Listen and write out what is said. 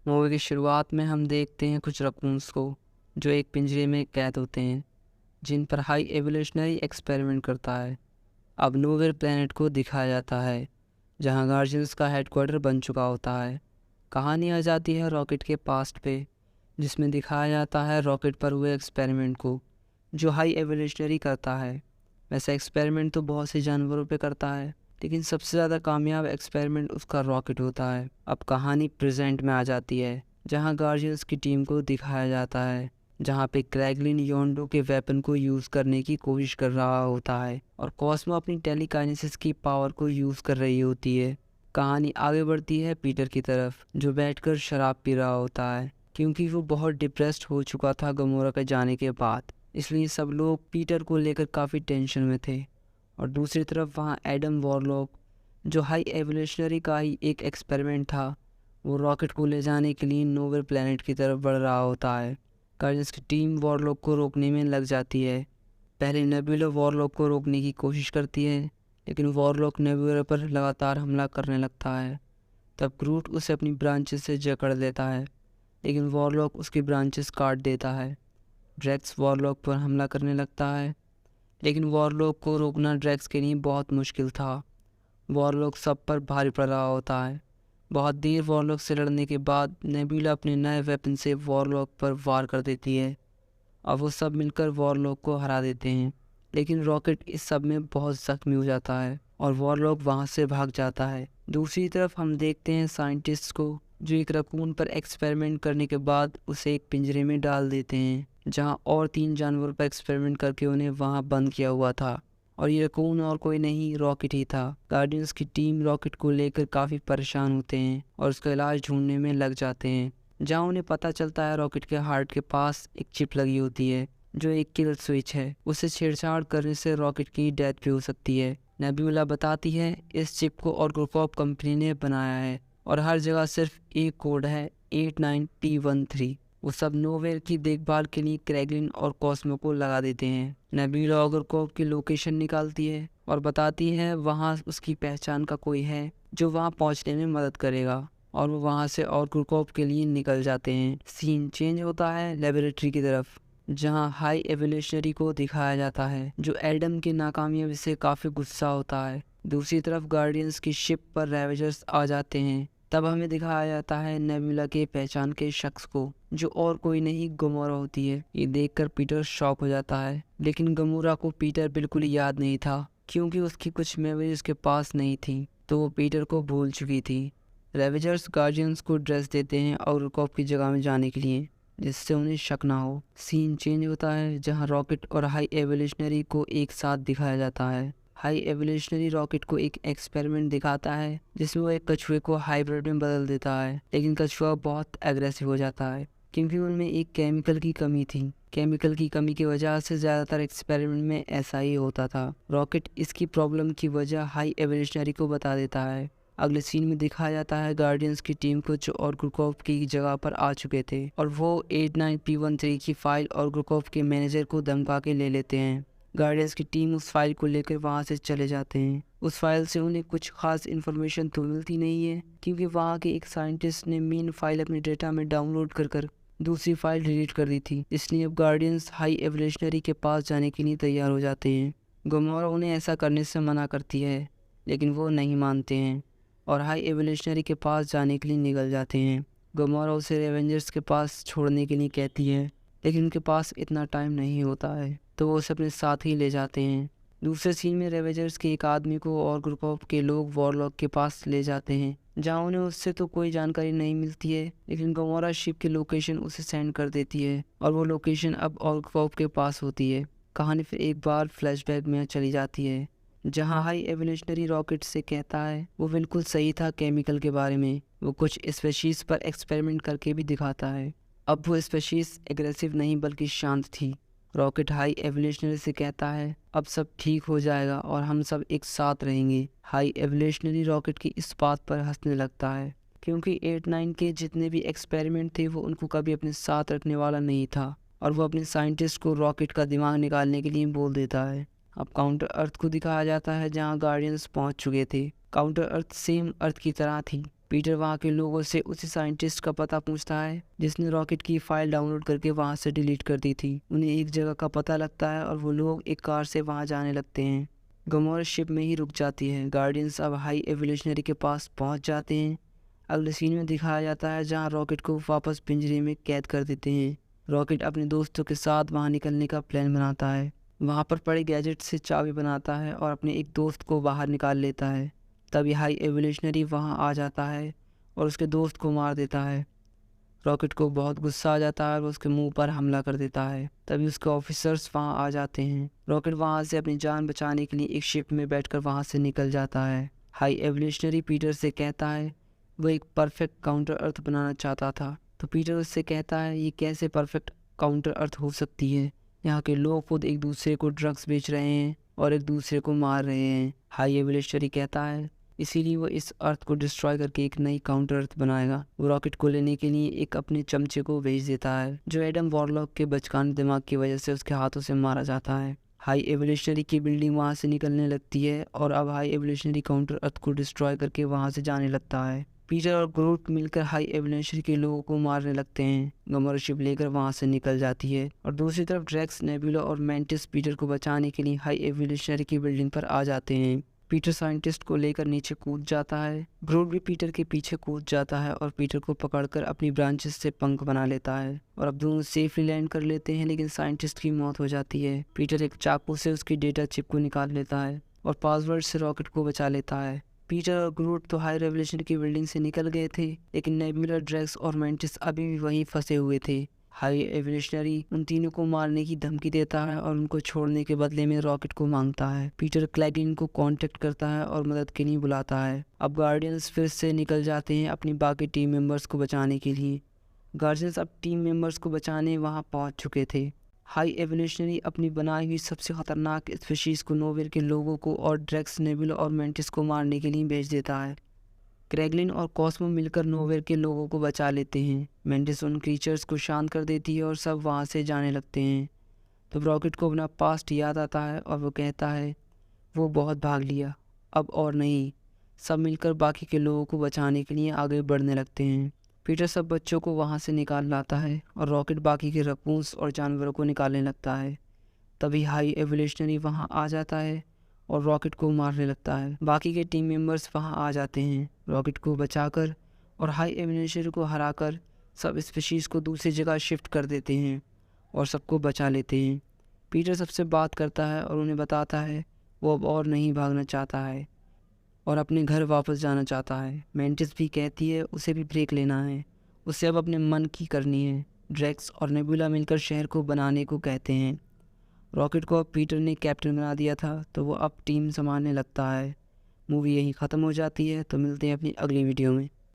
Movie की शुरुआत में हम देखते हैं कुछ रकून्स को जो एक पिंजरे में कैद होते हैं, जिन पर हाई एवोल्यूशनरी एक्सपेरिमेंट करता है। अब नोवेल प्लेनेट को दिखाया जाता है जहां गार्जियंस का हेडक्वार्टर बन चुका होता है। कहानी आ जाती है रॉकेट के पास्ट पे, जिसमें दिखाया जाता है रॉकेट पर हुए एक्सपेरिमेंट को जो हाई एवोल्यूशनरी करता है। वैसे एक्सपेरिमेंट तो बहुत से जानवरों पे करता है, लेकिन सबसे ज़्यादा कामयाब एक्सपेरिमेंट उसका रॉकेट होता है। अब कहानी प्रेजेंट में आ जाती है जहां गार्जियंस की टीम को दिखाया जाता है, जहां पे क्रैगलिन योंडो के वेपन को यूज़ करने की कोशिश कर रहा होता है और कॉस्मो अपनी टेलीकाइनेसिस की पावर को यूज़ कर रही होती है। कहानी आगे बढ़ती है पीटर की तरफ, जो बैठकर शराब पी रहा होता है क्योंकि वो बहुत डिप्रेस्ड हो चुका था गमोरा के जाने के बाद। इसलिए सब लोग पीटर को लेकर काफ़ी टेंशन में थे। और दूसरी तरफ वहाँ एडम वॉरलॉक, जो हाई एवोल्यूशनरी का ही एक एक्सपेरिमेंट था, वो रॉकेट को ले जाने के लिए नोवेल प्लेनेट की तरफ बढ़ रहा होता है। गार्डियंस की टीम वॉरलॉक को रोकने में लग जाती है। पहले नेबुला वॉरलॉक को रोकने की कोशिश करती है, लेकिन वॉरलॉक नेबुला पर लगातार हमला करने लगता है। तब ग्रूट उसे अपनी ब्रांचेस से जकड़ लेता है, लेकिन वॉरलॉक उसकी ब्रांचेस काट देता है। ड्रैक्स वॉरलॉक पर हमला करने लगता है, लेकिन वॉरलॉक को रोकना ड्रैक्स के लिए बहुत मुश्किल था। वॉरलॉक सब पर भारी पड़ रहा होता है। बहुत देर वॉरलॉक से लड़ने के बाद नेबुला अपने नए वेपन से वॉरलॉक पर वार कर देती है और वो सब मिलकर वॉरलॉक को हरा देते हैं। लेकिन रॉकेट इस सब में बहुत जख्मी हो जाता है और वॉरलॉक वहाँ से भाग जाता है। दूसरी तरफ हम देखते हैं साइंटिस्ट को, जो एक रकून पर एक्सपेरिमेंट करने के बाद उसे एक पिंजरे में डाल देते हैं, जहाँ और 3 जानवरों पर एक्सपेरिमेंट करके उन्हें वहाँ बंद किया हुआ था। और ये रकून और कोई नहीं, रॉकेट ही था। गार्डियंस की टीम रॉकेट को लेकर काफ़ी परेशान होते हैं और उसका इलाज ढूंढने में लग जाते हैं, जहाँ उन्हें पता चलता है रॉकेट के हार्ट के पास एक चिप लगी होती है जो एक किल स्विच है। उससे छेड़छाड़ करने से रॉकेट की डेथ भी हो सकती है। नेबुला बताती है इस चिप को ऑर्गोकॉप कंपनी ने बनाया है और हर जगह सिर्फ एक कोड है, 89P13। वो सब नोवेल की देखभाल के लिए क्रैगलिन और कॉस्मो को लगा देते हैं। नेबुला ऑर्गोकॉप की लोकेशन निकालती है और बताती है वहाँ उसकी पहचान का कोई है जो वहाँ पहुँचने में मदद करेगा, और वो वहाँ से ऑर्गोकॉप के लिए निकल जाते हैं। सीन चेंज होता है लेबोरेटरी की तरफ, जहाँ हाई एवोल्यूशनरी को दिखाया जाता है जो एडम की नाकामयाबी से काफ़ी गुस्सा होता है। दूसरी तरफ गार्डियंस की शिप पर रेवेजर्स आ जाते हैं। तब हमें दिखाया जाता है नेबुला के पहचान के शख्स को, जो और कोई नहीं गमोरा होती है। ये देखकर पीटर शॉक हो जाता है, लेकिन गमोरा को पीटर बिल्कुल याद नहीं था क्योंकि उसकी कुछ मेमोरीज उसके पास नहीं थी, तो वो पीटर को भूल चुकी थी। रेवेजर्स गार्जियंस को ड्रेस देते हैं ऑर्गोकॉप की जगह में जाने के लिए, जिससे उन्हें शक ना हो। सीन चेंज होता है जहां रॉकेट और हाई एवोल्यूशनरी को एक साथ दिखाया जाता है। हाई एवोल्यूशनरी रॉकेट को एक एक्सपेरिमेंट दिखाता है जिसमें वो एक कछुए को हाइब्रिड में बदल देता है, लेकिन कछुआ बहुत एग्रेसिव हो जाता है क्योंकि उनमें एक केमिकल की कमी थी। केमिकल की कमी की वजह से ज़्यादातर एक्सपेरिमेंट में ऐसा ही होता था। रॉकेट इसकी प्रॉब्लम की वजह हाई एवोल्यूशनरी को बता देता है। अगले सीन में दिखाया जाता है गार्डियंस की टीम को जो ऑर्गोकॉप की जगह पर आ चुके थे और वो 89P13 की फाइल ऑर्गोकॉप के मैनेजर को धमका के ले लेते हैं। गार्डियंस की टीम उस फाइल को लेकर वहां से चले जाते हैं। उस फाइल से उन्हें कुछ खास इन्फॉर्मेशन तो मिलती नहीं है क्योंकि वहाँ के एक साइंटिस्ट ने मेन फाइल अपने डेटा में डाउनलोड कर दूसरी फाइल डिलीट कर दी थी। इसलिए अब गार्डियंस हाई एवोल्यूशनरी के पास जाने के लिए तैयार हो जाते हैं। गमोरा उन्हें ऐसा करने से मना करती है, लेकिन वो नहीं मानते हैं और हाई एवोल्यूशनरी के पास जाने के लिए निकल जाते हैं। गमोरा उसे रेवेंजर्स के पास छोड़ने के लिए कहती है, लेकिन उनके पास इतना टाइम नहीं होता है, तो वो उसे अपने साथ ही ले जाते हैं। दूसरे सीन में रेवेंजर्स के एक आदमी को ऑर्गोकॉप के लोग वॉरलॉक के पास ले जाते हैं, जहाँ उन्हें उससे तो कोई जानकारी नहीं मिलती है, लेकिन गमोरा शिप की लोकेशन उसे सेंड कर देती है और वो लोकेशन अब ऑर्गोकॉप के पास होती है। कहानी फिर एक बार फ्लैशबैक में चली जाती है, जहाँ हाई एवोल्यूशनरी रॉकेट से कहता है वो बिल्कुल सही था केमिकल के बारे में। वो कुछ स्पेशीज पर एक्सपेरिमेंट करके भी दिखाता है। अब वो स्पेशीज एग्रेसिव नहीं बल्कि शांत थी। रॉकेट हाई एवोल्यूशनरी से कहता है अब सब ठीक हो जाएगा और हम सब एक साथ रहेंगे। हाई एवोल्यूशनरी रॉकेट की इस बात पर हंसने लगता है क्योंकि 89 के जितने भी एक्सपेरिमेंट थे वो उनको कभी अपने साथ रखने वाला नहीं था, और वो अपने साइंटिस्ट को रॉकेट का दिमाग निकालने के लिए बोल देता है। अब काउंटर अर्थ को दिखाया जाता है जहां गार्डियंस पहुंच चुके थे। काउंटर अर्थ सेम अर्थ की तरह थी। पीटर वहाँ के लोगों से उसी साइंटिस्ट का पता पूछता है जिसने रॉकेट की फाइल डाउनलोड करके वहाँ से डिलीट कर दी थी। उन्हें एक जगह का पता लगता है और वो लोग एक कार से वहाँ जाने लगते हैं। गमोरा शिप में ही रुक जाती है। गार्डियंस अब हाई एवोल्यूशनरी के पास पहुँच जाते हैं। अगले सीन में दिखाया जाता है जहाँ रॉकेट को वापस पिंजरे में कैद कर देते हैं। रॉकेट अपने दोस्तों के साथ वहाँ निकलने का प्लान बनाता है। वहाँ पर पड़े गैजेट से चाबी बनाता है और अपने एक दोस्त को बाहर निकाल लेता है। तभी हाई एवोल्यूशनरी वहाँ आ जाता है और उसके दोस्त को मार देता है। रॉकेट को बहुत गुस्सा आ जाता है और उसके मुंह पर हमला कर देता है। तभी उसके ऑफिसर्स वहाँ आ जाते हैं। रॉकेट वहाँ से अपनी जान बचाने के लिए एक शिप में बैठकर वहाँ से निकल जाता है। हाई एवोल्यूशनरी पीटर से कहता है वो एक परफेक्ट काउंटर अर्थ बनाना चाहता था। तो पीटर उससे कहता है ये कैसे परफेक्ट काउंटर अर्थ हो सकती है। यहाँ के लोग खुद एक दूसरे को ड्रग्स बेच रहे हैं और एक दूसरे को मार रहे हैं। हाई एवोल्यूशनरी कहता है इसीलिए वो इस अर्थ को डिस्ट्रॉय करके एक नई काउंटर अर्थ बनाएगा। वो रॉकेट को लेने के लिए एक अपने चमचे को भेज देता है जो एडम वॉरलॉक के बचकाने दिमाग की वजह से उसके हाथों से मारा जाता है। हाई एवोल्यूशनरी की बिल्डिंग वहाँ से निकलने लगती है और अब हाई एवोल्यूशनरी काउंटर अर्थ को डिस्ट्रॉय करके वहाँ से जाने लगता है। पीटर और ग्रूट मिलकर हाई एवोल्यूशनरी के लोगों को मारने लगते हैं। गमोरा शिप लेकर वहाँ से निकल जाती है और दूसरी तरफ ड्रैक्स, नेबुला और मैंटिस पीटर को बचाने के लिए हाई एवोल्यूशनरी की बिल्डिंग पर आ जाते हैं। पीटर साइंटिस्ट को लेकर नीचे कूद जाता है। ग्रूट भी पीटर के पीछे कूद जाता है और पीटर को पकड़कर अपनी ब्रांचेस से पंख बना लेता है और अब दोनों सेफली लैंड कर लेते हैं। लेकिन साइंटिस्ट की मौत हो जाती है। पीटर एक चाकू से उसकी डेटा चिप को निकाल लेता है और पासवर्ड से रॉकेट को बचा लेता है। पीटर और ग्रूट तो हाई रेवोल्यूशन की बिल्डिंग से निकल गए थे, लेकिन नेबुला, ड्रैक्स और मैंटिस अभी भी वहीं फंसे हुए थे। हाई एवोल्यूशनरी उन तीनों को मारने की धमकी देता है और उनको छोड़ने के बदले में रॉकेट को मांगता है। पीटर क्लैगलिन को कांटेक्ट करता है और मदद के लिए बुलाता है। अब गार्डियंस फिर से निकल जाते हैं अपनी बाकी टीम मेंबर्स को बचाने के लिए। गार्डियंस अब टीम मेंबर्स को बचाने वहां पहुंच चुके थे। हाई एवोल्यूशनरी अपनी बनाई हुई सबसे खतरनाक स्पीशीज़ को नोवेल के लोगों को और ड्रैक्स, नेबुला और मैंटिस को मारने के लिए भेज देता है। क्रेगलिन और कॉस्मो मिलकर नोवेल के लोगों को बचा लेते हैं। मैंटिस उन क्रीचर्स को शांत कर देती है और सब वहाँ से जाने लगते हैं। तो रॉकेट को अपना पास्ट याद आता है और वो कहता है वो बहुत भाग लिया, अब और नहीं। सब मिलकर बाकी के लोगों को बचाने के लिए आगे बढ़ने लगते हैं। पीटर सब बच्चों को वहाँ से निकाल लाता है और रॉकेट बाकी के रकून्स और जानवरों को निकालने लगता है। तभी हाई एवोल्यूशनरी वहाँ आ जाता है और रॉकेट को मारने लगता है। बाकी के टीम मेंबर्स वहाँ आ जाते हैं रॉकेट को बचाकर और हाई एवोल्यूशनरी को हराकर सब स्पीशीज़ को दूसरी जगह शिफ्ट कर देते हैं और सबको बचा लेते हैं। पीटर सबसे बात करता है और उन्हें बताता है वो अब और नहीं भागना चाहता है और अपने घर वापस जाना चाहता है। मैंटिस भी कहती है उसे भी ब्रेक लेना है, उसे अब अपने मन की करनी है। ड्रैक्स और नेबुला मिलकर शहर को बनाने को कहते हैं। रॉकेट को अब पीटर ने कैप्टन बना दिया था तो वो अब टीम संभालने लगता है। मूवी यहीं ख़त्म हो जाती है। तो मिलते हैं अपनी अगली वीडियो में।